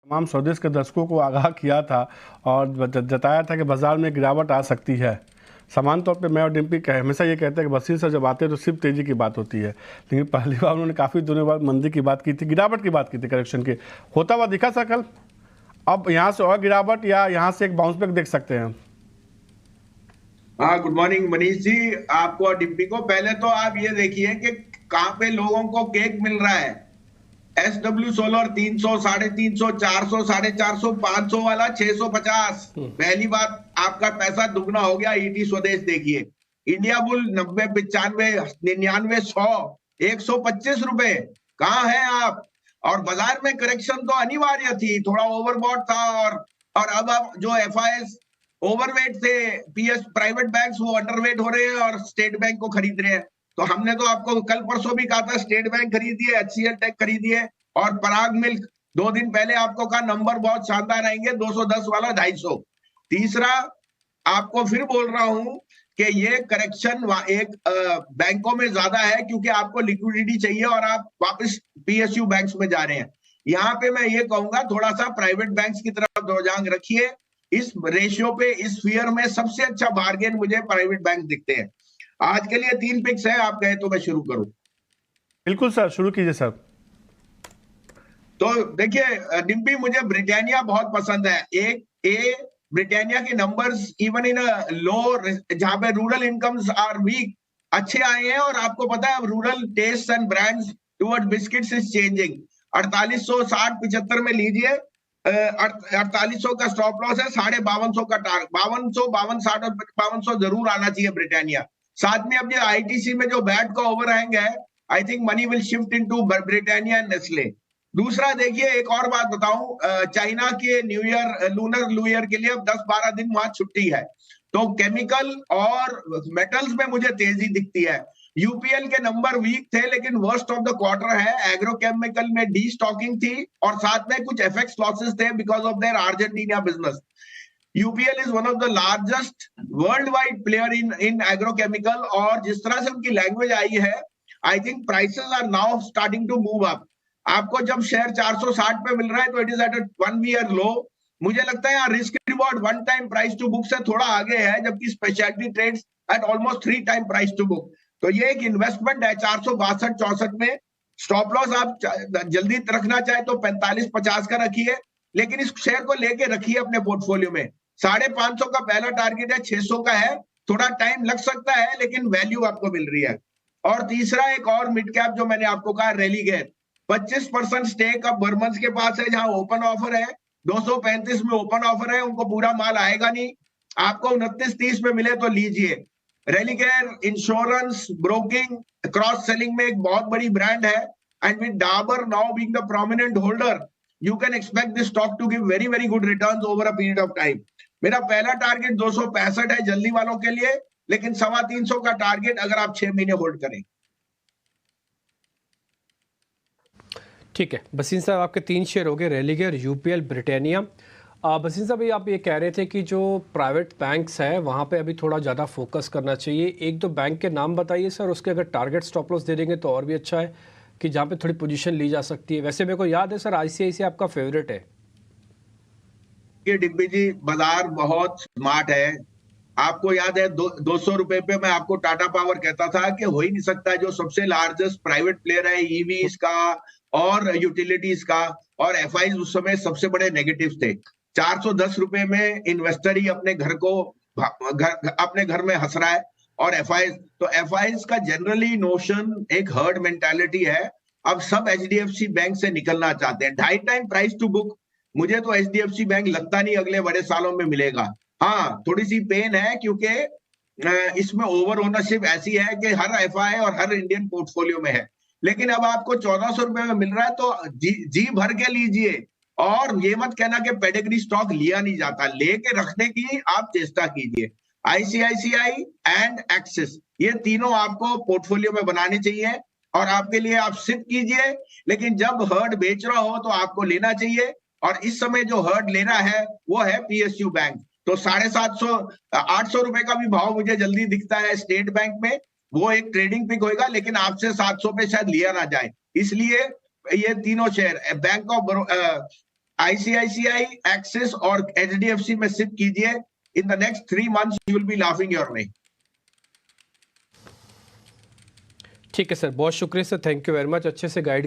तमाम स्वदेश के दर्शकों को आगाह किया था और जताया था कि बाजार में गिरावट आ सकती है। सामान्य तौर पे मैं और डिम्पी हमेशा ये कहते हैं कि बशीर सर जब आते हैं तो सिर्फ तेजी की बात होती है, लेकिन पहली बार उन्होंने काफ़ी दिनों बाद मंदी की बात की थी, गिरावट की बात की थी, करेक्शन की होता हुआ दिखा सर कल। अब यहाँ से और गिरावट या यहाँ से एक बाउंस बैक देख सकते हैं? हाँ, गुड मॉर्निंग मनीष जी, आपको और डिम्पी को। पहले तो आप ये देखिए कि कहाँ पे लोगों को केक मिल रहा है। SW सोलर 300, 350, 400, 450, 500 वाला 650। पहली बात, आपका पैसा दुगना हो गया। ईटी स्वदेश देखिए, इंडिया बुल 90, 95, 99, 100, 125 रुपए। कहाँ है आप? और बाजार में करेक्शन तो अनिवार्य थी, थोड़ा ओवरबॉट था। और अब जो FIs ओवरवेट थे, PS प्राइवेट बैंक्स वो अंडरवेट हो रहे हैं और स्टेट बैंक को खरीद रहे हैं। तो हमने तो आपको कल परसों भी कहा था स्टेट बैंक खरीदिए, HCL टेक खरीदिए, और पराग मिल्क 2 दिन पहले आपको कहा नंबर बहुत शानदार आएंगे, 210 वाला 250। तीसरा, आपको फिर बोल रहा हूं कि ये करेक्शन एक बैंकों में ज्यादा है क्योंकि आपको लिक्विडिटी चाहिए और आप वापस PSU बैंक्स में जा रहे हैं। यहाँ पे मैं ये कहूंगा थोड़ा सा प्राइवेट बैंक्स की तरफ रुझान रखिए। इस रेशियो पे, इस फियर में सबसे अच्छा बार्गेन मुझे प्राइवेट बैंक दिखते हैं। आज के लिए 3 पिक्स है, आप कहे तो मैं शुरू करूं? बिल्कुल सर, शुरू कीजिए सर। तो देखिए डिम्पी, मुझे ब्रिटानिया बहुत पसंद है। ब्रिटानिया के नंबर्स इवन इन लो, जहां पे रूरल इनकम्स आर वीक, अच्छे आए हैं। और आपको पता है rural taste and brands toward biscuits is changing. 4860-75 में लीजिए। 4800 का स्टॉप लॉस है, 5250 का टारगेट। 5200, 5260 और 5200 जरूर आना चाहिए ब्रिटानिया। साथ में अब ये ITC में जो बैट का ओवरहैंग है, I think money will shift into Britannia and Nestle. दूसरा देखिए, एक और बात बताऊं, चाइना के new year, lunar new year के लिए अब 10-12 दिन वहां छुट्टी है। तो केमिकल और मेटल्स में मुझे तेजी दिखती है। UPL के नंबर वीक थे लेकिन वर्स्ट ऑफ द क्वार्टर है। एग्रोकेमिकल में डी स्टॉकिंग थी और साथ में कुछ FX लॉसेस थे because of their Argentina business. UPL is one of the largest worldwide player in agrochemical, और जिस तरह से उनकी लैंग्वेज आई है, I think prices are now starting to move up. आपको जब शेयर 460 पे मिल रहा है तो it is at 1 year low. मुझे लगता है यहाँ risk reward 1 time price to book से थोड़ा आगे है, जबकि speciality trades at almost 3 time price to book. तो ये एक इन्वेस्टमेंट है 462-64 में। स्टॉप लॉस आप जल्दी रखना चाहे तो 45-50 का रखिए, लेकिन इस शेयर को लेके रखिए अपने पोर्टफोलियो में। 550 का पहला टारगेट है, 600 का है। थोड़ा टाइम लग सकता है लेकिन वैल्यू आपको मिल रही है। और तीसरा, एक और मिड कैप जो मैंने आपको कहा, रेलिगेयर। 25% स्टेक अब बर्मन्स के पास है, जहां ओपन ऑफर है। 235 में ओपन ऑफर है, उनको पूरा माल आएगा नहीं। आपको 29-30 में मिले तो लीजिए। Religare insurance, broking, cross selling में एक बहुत बड़ी ब्रांड है, and with Dabur now being the prominent holder, you can expect this stock to give very very good returns over a period of time. मेरा पहला टारगेट 265 है जल्दी वालों के लिए, लेकिन 325 का टारगेट अगर आप 6 महीने होल्ड करें। ठीक है बसीन साहब, आपके 3 शेयर हो गए, रेलिगेयर, UPL, ब्रिटानिया। बसीन साहब, आप ये कह रहे थे कि जो प्राइवेट बैंक्स हैं वहाँ पे अभी थोड़ा ज़्यादा फोकस करना चाहिए। 1-2 बैंक के नाम बताइए सर, उसके अगर टारगेट स्टॉप लॉस दे देंगे तो और भी अच्छा है कि जहाँ पे थोड़ी पोजीशन ली जा सकती है। वैसे मेरे को याद है सर, ICICI आपका फेवरेट है। ये डिब्बी जी, बाजार बहुत स्मार्ट है। आपको याद है 200 रुपए पे मैं आपको टाटा पावर कहता था कि हो ही नहीं सकता, जो सबसे लार्जेस्ट प्राइवेट प्लेयर है EVs का और यूटिलिटीज का, और FIs उस समय सबसे बड़े नेगेटिव थे। 410 रुपए में इन्वेस्टर ही अपने घर में हंस रहा है। और FIs का जनरली नोशन एक हर्ड मेंटालिटी है। अब सब HDFC बैंक से निकलना चाहते हैं। 2.5 टाइम प्राइस टू बुक। मुझे तो HDFC बैंक लगता नहीं अगले बड़े सालों में मिलेगा। हाँ, थोड़ी सी पेन है क्योंकि इसमें ओवर ओनरशिप ऐसी है कि हर FI और हर इंडियन पोर्टफोलियो में है। लेकिन अब आपको 1400 रुपए में मिल रहा है तो जी भर के लीजिए। और ये मत कहना कि पेडिग्री स्टॉक लिया नहीं जाता, लेके रखने की आप चेष्टा कीजिए। ICICI एंड एक्सिस, ये तीनों आपको पोर्टफोलियो में बनाने चाहिए, और आपके लिए आप सिप कीजिए। लेकिन जब हर्ड बेच रहा हो तो आपको लेना चाहिए, और इस समय जो हर्ड ले रहा है वो है PSU बैंक। तो 750-800 रुपए का भी भाव मुझे जल्दी दिखता है स्टेट बैंक में। वो एक ट्रेडिंग पिक होगा, लेकिन आपसे 700 पे शायद लिया ना जाए। इसलिए ये तीनों share, bank of ICICI, axis और HDFC में सिप कीजिए. In the next 3 months, you will be laughing your way. ठीक है सर, बहुत शुक्रिया sir, thank you very much, अच्छे से गाइड